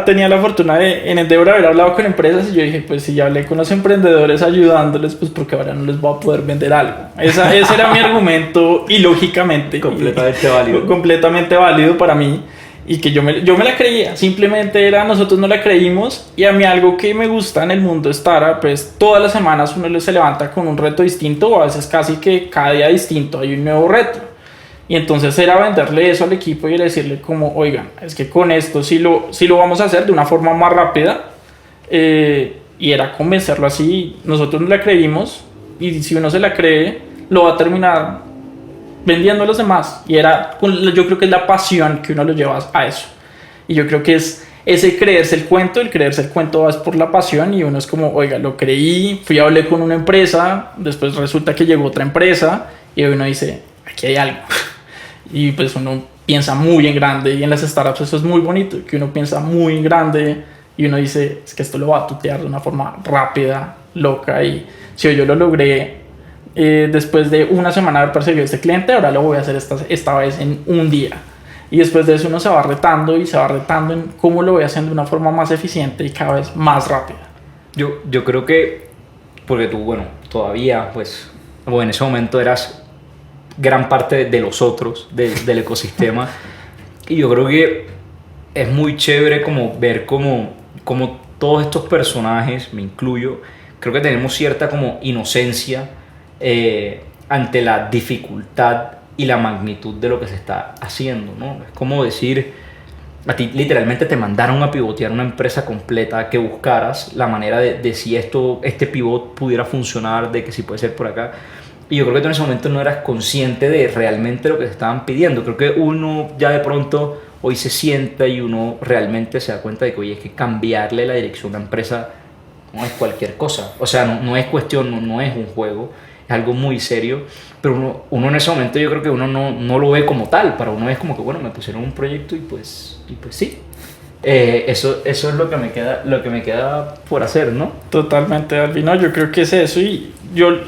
tenía la fortuna de en Endeavor haber hablado con empresas y yo dije, pues si ya hablé con los emprendedores ayudándoles, pues porque ahora no les voy a poder vender algo. Ese era mi argumento y lógicamente Completamente válido. Completamente válido para mí. Y que yo me la creía, simplemente nosotros no la creímos. Y a mí algo que me gusta en el mundo startup, pues todas las semanas uno se levanta con un reto distinto, o a veces casi que cada día distinto hay un nuevo reto. Y entonces era venderle eso al equipo y decirle como, oigan, es que con esto sí lo vamos a hacer de una forma más rápida. Y era convencerlo así. Nosotros no la creímos y si uno se la cree, lo va a terminar vendiendo a los demás. Y yo creo que es la pasión que uno lo lleva a eso. Y yo creo que es ese creerse el cuento es por la pasión. Y uno es como, oiga, lo creí, fui a hablar con una empresa, después resulta que llegó otra empresa y uno dice, aquí hay algo. Y pues uno piensa muy en grande, y en las startups eso es muy bonito, que uno piensa muy en grande y uno dice, es que esto lo va a tutear de una forma rápida, loca. Y si yo lo logré después de una semana de haber perseguido a este cliente, ahora lo voy a hacer esta vez en un día. Y después de eso uno se va retando en cómo lo voy haciendo de una forma más eficiente y cada vez más rápida. Yo creo que, porque tú, bueno, todavía, pues, bueno, en ese momento eras gran parte de los otros, del ecosistema. Y yo creo que es muy chévere como ver como todos estos personajes, me incluyo, creo que tenemos cierta como inocencia ante la dificultad y la magnitud de lo que se está haciendo, ¿no? Es como decir, a ti literalmente te mandaron a pivotear una empresa completa, que buscaras la manera de si este pivot pudiera funcionar, de que si puede ser por acá. Y yo creo que tú en ese momento no eras consciente de realmente lo que te estaban pidiendo. Creo que uno ya de pronto hoy se sienta y uno realmente se da cuenta de que, oye, es que cambiarle la dirección a una empresa no es cualquier cosa. O sea, no es cuestión, no es un juego, es algo muy serio. Pero uno en ese momento yo creo que uno no lo ve como tal. Para uno es como que, bueno, me pusieron un proyecto y pues sí. Eso es lo que me queda por hacer, ¿no? Totalmente, Alvin. No, yo creo que es eso y yo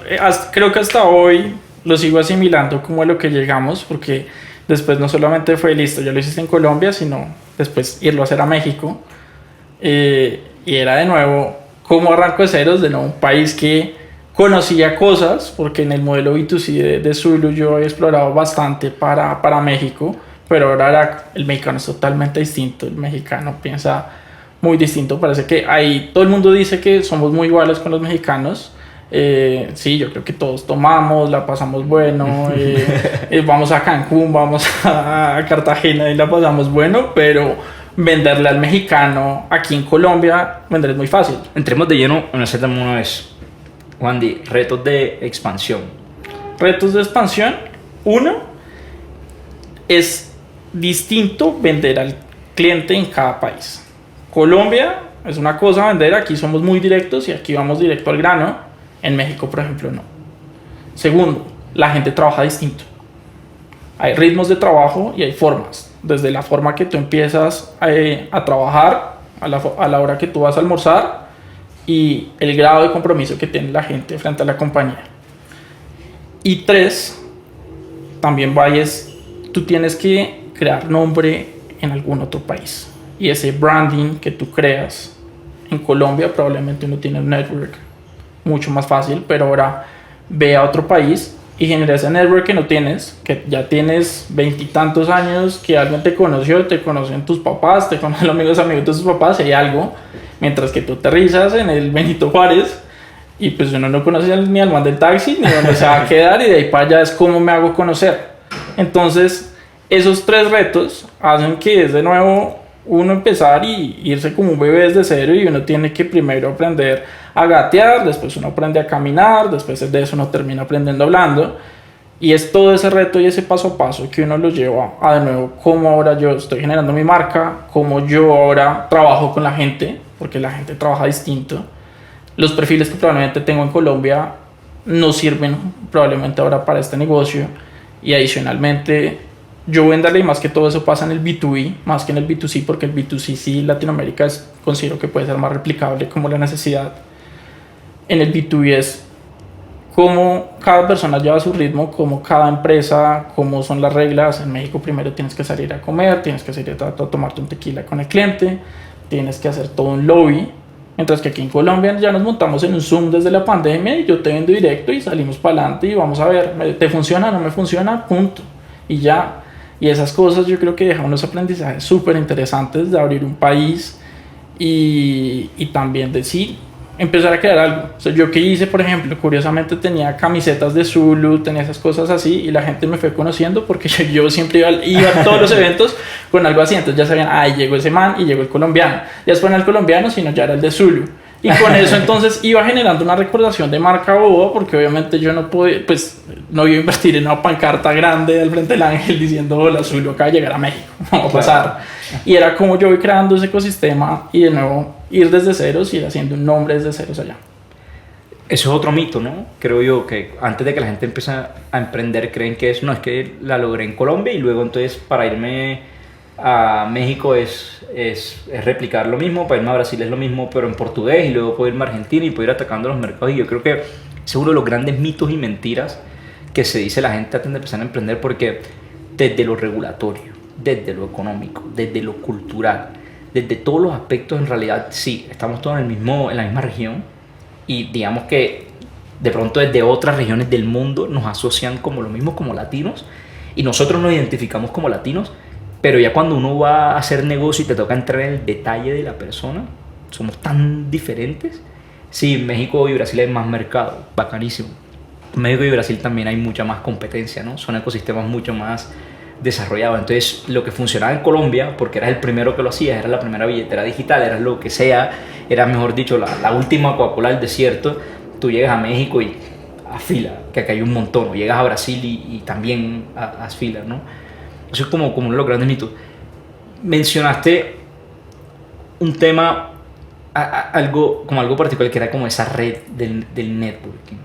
creo que hasta hoy lo sigo asimilando como a lo que llegamos, porque después no solamente fue listo, ya lo hiciste en Colombia, sino después irlo a hacer a México. Y era de nuevo, como arranco de ceros, de nuevo un país que conocía cosas, porque en el modelo B2C de Zulu yo he explorado bastante para México, pero ahora el mexicano es totalmente distinto, el mexicano piensa muy distinto, parece que ahí todo el mundo dice que somos muy iguales con los mexicanos. Sí, yo creo que todos tomamos, la pasamos bueno, vamos a Cancún, vamos a Cartagena y la pasamos bueno, pero venderle al mexicano aquí en Colombia, vender es muy fácil. Entremos de lleno en ese tema una vez. Wandy, retos de expansión. Retos de expansión. Uno, es distinto vender al cliente en cada país. Colombia es una cosa vender, aquí somos muy directos y aquí vamos directo al grano. En México, por ejemplo, no. Segundo, la gente trabaja distinto. Hay ritmos de trabajo y hay formas. Desde la forma que tú empiezas a trabajar, a la hora que tú vas a almorzar, y el grado de compromiso que tiene la gente frente a la compañía. Y tres, también tú tienes que crear nombre en algún otro país. Y ese branding que tú creas en Colombia, probablemente uno tiene un network mucho más fácil, pero ahora ve a otro país y genera ese network que no tienes, que ya tienes 20 y tantos años, que alguien te conoció, te conocen tus papás, te conocen los amigos de tus papás, hay algo, mientras que tú aterrizas en el Benito Juárez y pues uno no conoce ni al man del taxi, ni dónde se va a quedar, y de ahí para allá es cómo me hago conocer. Entonces, esos tres retos hacen que es de nuevo uno empezar y irse como un bebé desde cero, y uno tiene que primero aprender a gatear, después uno aprende a caminar, después de eso uno termina aprendiendo hablando, y es todo ese reto y ese paso a paso que uno lo lleva a de nuevo cómo ahora yo estoy generando mi marca, cómo yo ahora trabajo con la gente, porque la gente trabaja distinto. Los perfiles que probablemente tengo en Colombia no sirven probablemente ahora para este negocio, y adicionalmente yo venderle, y más que todo eso pasa en el B2B más que en el B2C, porque el B2C sí, Latinoamérica considero que puede ser más replicable como la necesidad. En el B2B es cómo cada persona lleva su ritmo, cómo cada empresa, cómo son las reglas. En México primero tienes que salir a comer, tienes que salir a tomarte un tequila con el cliente, tienes que hacer todo un lobby, mientras que aquí en Colombia ya nos montamos en un Zoom desde la pandemia y yo te vendo directo y salimos para adelante y vamos a ver, ¿te funciona? ¿No me funciona? Punto. Y ya. Y esas cosas yo creo que dejan unos aprendizajes súper interesantes de abrir un país y también de sí empezar a crear algo. O sea, yo que hice, por ejemplo, curiosamente tenía camisetas de Zulu, tenía esas cosas así, y la gente me fue conociendo porque yo siempre iba a todos los eventos con algo así. Entonces ya sabían, ahí llegó ese man y llegó el colombiano. Ya después no el colombiano, sino ya era el de Zulu. Y con eso entonces iba generando una recordación de marca boba, porque obviamente yo no podía, pues no iba a invertir en una pancarta grande al frente del ángel diciendo hola, Zulu acaba de llegar a México, vamos a pasar. Y era como yo voy creando ese ecosistema y de nuevo ir desde ceros y ir haciendo un nombre desde ceros allá. Eso es otro mito, ¿no? Creo yo que antes de que la gente empiece a emprender creen que es que la logré en Colombia y luego entonces para irme a México es replicar lo mismo, para irme a Brasil es lo mismo pero en portugués, y luego puedo irme a Argentina y puedo ir atacando los mercados. Y yo creo que es uno de los grandes mitos y mentiras que se dice la gente antes de empezar a emprender, porque desde lo regulatorio, desde lo económico, desde lo cultural, desde todos los aspectos, en realidad sí, estamos todos en la misma región, y digamos que de pronto desde otras regiones del mundo nos asocian como lo mismo, como latinos, y nosotros nos identificamos como latinos. Pero ya cuando uno va a hacer negocio y te toca entrar en el detalle de la persona, somos tan diferentes. Sí, México y Brasil hay más mercado, bacanísimo. En México y Brasil también hay mucha más competencia, ¿no? Son ecosistemas mucho más desarrollado. Entonces, lo que funcionaba en Colombia, porque eras el primero que lo hacías, era la primera billetera digital, era lo que sea, era, mejor dicho, la última Coca-Cola del desierto. Tú llegas a México y haz fila, que acá hay un montón. O llegas a Brasil y también haz fila, ¿no? Eso es como uno de los grandes mitos. Mencionaste un tema, algo particular, que era como esa red del networking.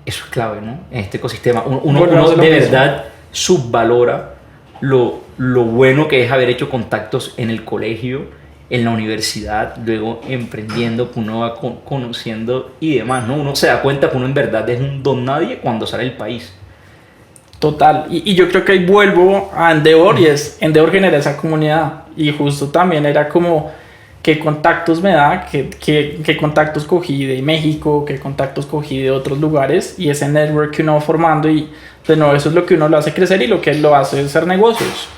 Eso es clave, ¿no? En este ecosistema. Uno de verdad subvalora lo bueno que es haber hecho contactos en el colegio, en la universidad, luego emprendiendo, que uno va conociendo y demás, ¿no? Uno se da cuenta que uno en verdad es un don nadie cuando sale del país. Total, y yo creo que ahí vuelvo a Endeavor, y es, Endeavor genera esa comunidad, y justo también era como, qué contactos me da, qué contactos cogí de México, qué contactos cogí de otros lugares, y ese network que uno va formando, y de nuevo eso es lo que uno lo hace crecer, y lo que lo hace es hacer negocios.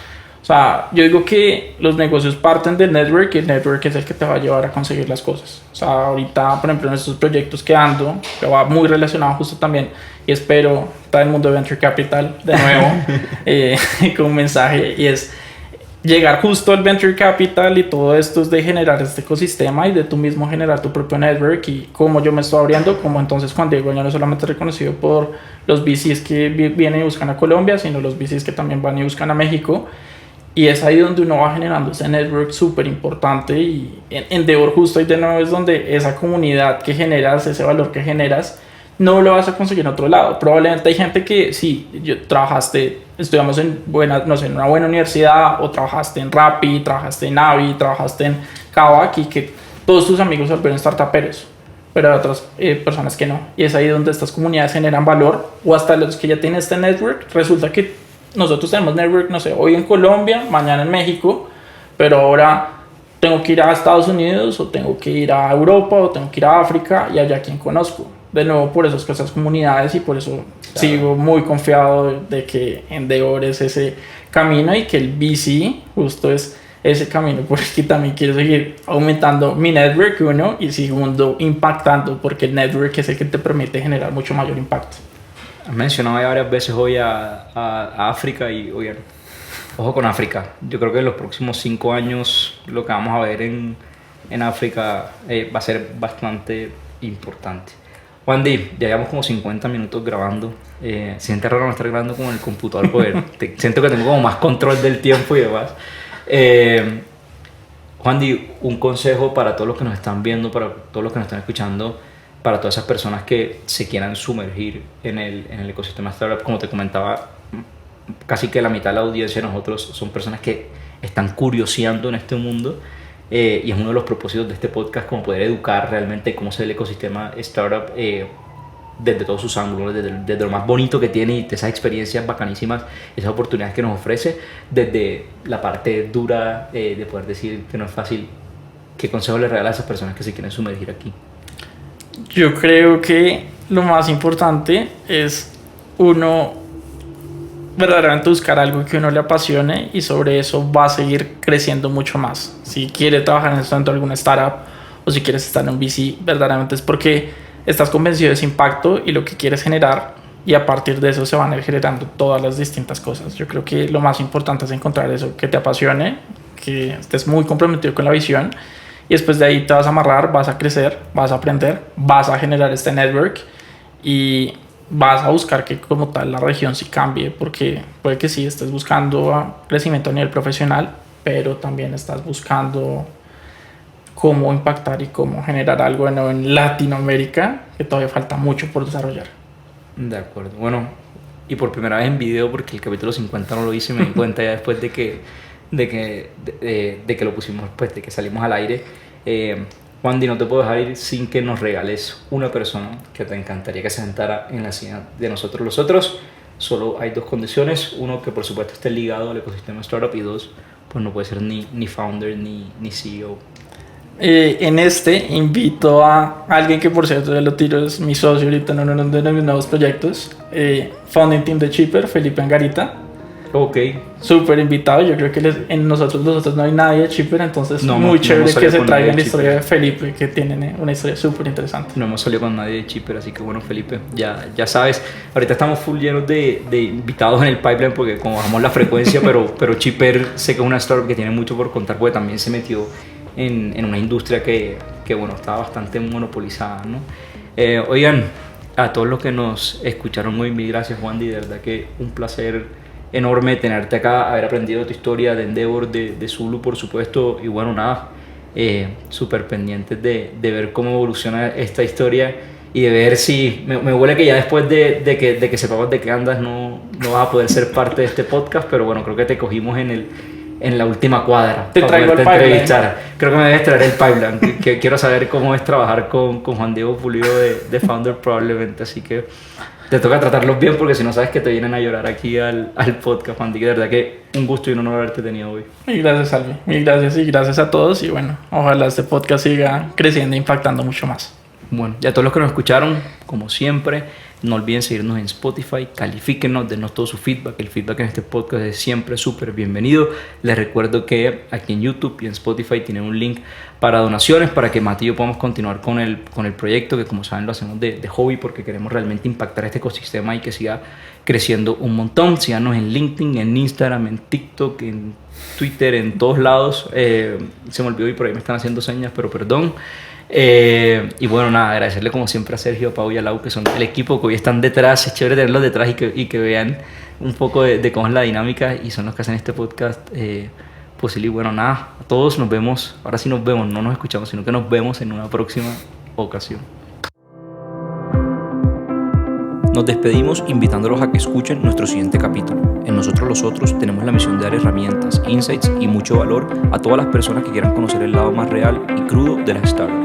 O sea, yo digo que los negocios parten del network, y el network es el que te va a llevar a conseguir las cosas. O sea, ahorita, por ejemplo, en estos proyectos que ando, que va muy relacionado justo también, y espero estar en el mundo de Venture Capital de nuevo, con un mensaje, y es llegar justo al Venture Capital, y todo esto es de generar este ecosistema y de tú mismo generar tu propio network, y como yo me estoy abriendo, como entonces Juan Diego ya no solamente reconocido por los VCs que vienen y buscan a Colombia, sino los VCs que también van y buscan a México. Y es ahí donde uno va generando ese network súper importante, y en Endeavor justo ahí de nuevo es donde esa comunidad que generas, ese valor que generas, no lo vas a conseguir en otro lado. Probablemente hay gente que sí, estudiamos en en una buena universidad, o trabajaste en Rappi, trabajaste en Navi, trabajaste en Kavak, y que todos tus amigos se volvieron startuperos, pero hay otras personas que no. Y es ahí donde estas comunidades generan valor, o hasta los que ya tienen este network, resulta que nosotros tenemos network, no sé, hoy en Colombia, mañana en México, pero ahora tengo que ir a Estados Unidos, o tengo que ir a Europa, o tengo que ir a África, y allá quien conozco. De nuevo, por eso es que esas comunidades, y por eso sigo muy confiado de que Endeavor es ese camino, y que el VC justo es ese camino por el que también quiero seguir aumentando mi network, uno, y segundo, impactando, porque el network es el que te permite generar mucho mayor impacto. Has mencionado ya varias veces hoy a África, y oye, ojo con África. Yo creo que en los próximos 5 años lo que vamos a ver en África va a ser bastante importante. Juan Di, ya llevamos como 50 minutos grabando. Siente raro no estar grabando con el computador, porque siento que tengo como más control del tiempo y demás. Juan Di, un consejo para todos los que nos están viendo, para todos los que nos están escuchando, para todas esas personas que se quieran sumergir en el ecosistema startup. Como te comentaba, casi que la mitad de la audiencia de nosotros son personas que están curioseando en este mundo, y es uno de los propósitos de este podcast, como poder educar realmente cómo se ve el ecosistema startup desde todos sus ángulos, desde lo más bonito que tiene, y de esas experiencias bacanísimas, esas oportunidades que nos ofrece, desde la parte dura, de poder decir que no es fácil. ¿Qué consejo le regalas a esas personas que se quieren sumergir aquí? Yo creo que lo más importante es uno verdaderamente buscar algo que uno le apasione, y sobre eso va a seguir creciendo mucho más. Si quiere trabajar en esto dentro de alguna startup, o si quieres estar en un VC, verdaderamente es porque estás convencido de ese impacto y lo que quieres generar, y a partir de eso se van a ir generando todas las distintas cosas. Yo creo que lo más importante es encontrar eso que te apasione, que estés muy comprometido con la visión, y después de ahí te vas a amarrar, vas a crecer, vas a aprender, vas a generar este network, y vas a buscar que como tal la región sí cambie, porque puede que sí estés buscando crecimiento a nivel profesional, pero también estás buscando cómo impactar y cómo generar algo nuevo en Latinoamérica, que todavía falta mucho por desarrollar. De acuerdo. Bueno, y por primera vez en video, porque el capítulo 50 no lo hice, me di cuenta ya después de que lo pusimos, pues, de que salimos al aire. Juan Di, no te puedo dejar ir sin que nos regales una persona que te encantaría que se sentara en la silla de nosotros los otros. Solo hay 2 condiciones: uno, que por supuesto esté ligado al ecosistema startup, y 2, pues no puede ser ni founder ni CEO. En este invito a alguien que, por cierto, ya lo tiro, es mi socio ahorita en uno de mis nuevos proyectos, Founding Team de Chipper, Felipe Angarita. Ok. Súper invitado. Yo creo que en nosotros no hay nadie de Chipper, entonces No, muy no chévere hemos que salido se con traigan nadie la de historia de Chipper. Felipe, que tienen una historia súper interesante. No hemos salido con nadie de Chipper, así que bueno, Felipe, ya sabes. Ahorita estamos full llenos de invitados en el pipeline porque como bajamos la frecuencia, pero Chipper sé que es una startup que tiene mucho por contar porque también se metió en una industria que bueno, está bastante monopolizada, ¿no? Oigan, a todos los que nos escucharon hoy, mil gracias, Juan, de verdad que un placer enorme tenerte acá, haber aprendido tu historia de Endeavor, de Zulu, por supuesto, y bueno, nada, súper pendientes de ver cómo evoluciona esta historia y de ver si, me huele que ya después de que sepamos de qué andas no vas a poder ser parte de este podcast, pero bueno, creo que te cogimos en la última cuadra. Te para traigo el poderte pipeline. entrevistar. Creo que me debes traer el pipeline. que quiero saber cómo es trabajar con Juan Diego Pulido de Founder probablemente. Así que te toca tratarlos bien porque si no sabes que te vienen a llorar aquí al podcast, Juan Diego. De verdad que un gusto y un honor haberte tenido hoy. Mil gracias, Salvi. Mil gracias y gracias a todos. Y bueno, ojalá este podcast siga creciendo e impactando mucho más. Bueno, y a todos los que nos escucharon, como siempre, no olviden seguirnos en Spotify, califíquenos, denos todo su feedback. El feedback en este podcast es siempre súper bienvenido. Les recuerdo que aquí en YouTube y en Spotify tienen un link para donaciones para que Mati y yo podamos continuar con el proyecto, que como saben lo hacemos de hobby porque queremos realmente impactar este ecosistema y que siga creciendo un montón. Síganos en LinkedIn, en Instagram, en TikTok, en Twitter, en todos lados. Se me olvidó y por ahí me están haciendo señas, pero perdón. Y bueno, nada, agradecerle como siempre a Sergio, Pau y a Lau, que son el equipo que hoy están detrás. Es chévere tenerlos detrás y que vean un poco de cómo es la dinámica y son los que hacen este podcast posible. Y bueno, nada, a todos nos vemos. Ahora sí nos vemos, no nos escuchamos, sino que nos vemos en una próxima ocasión. Nos despedimos invitándolos a que escuchen nuestro siguiente capítulo. En Nosotros los Otros tenemos la misión de dar herramientas, insights y mucho valor a todas las personas que quieran conocer el lado más real y crudo de las startups.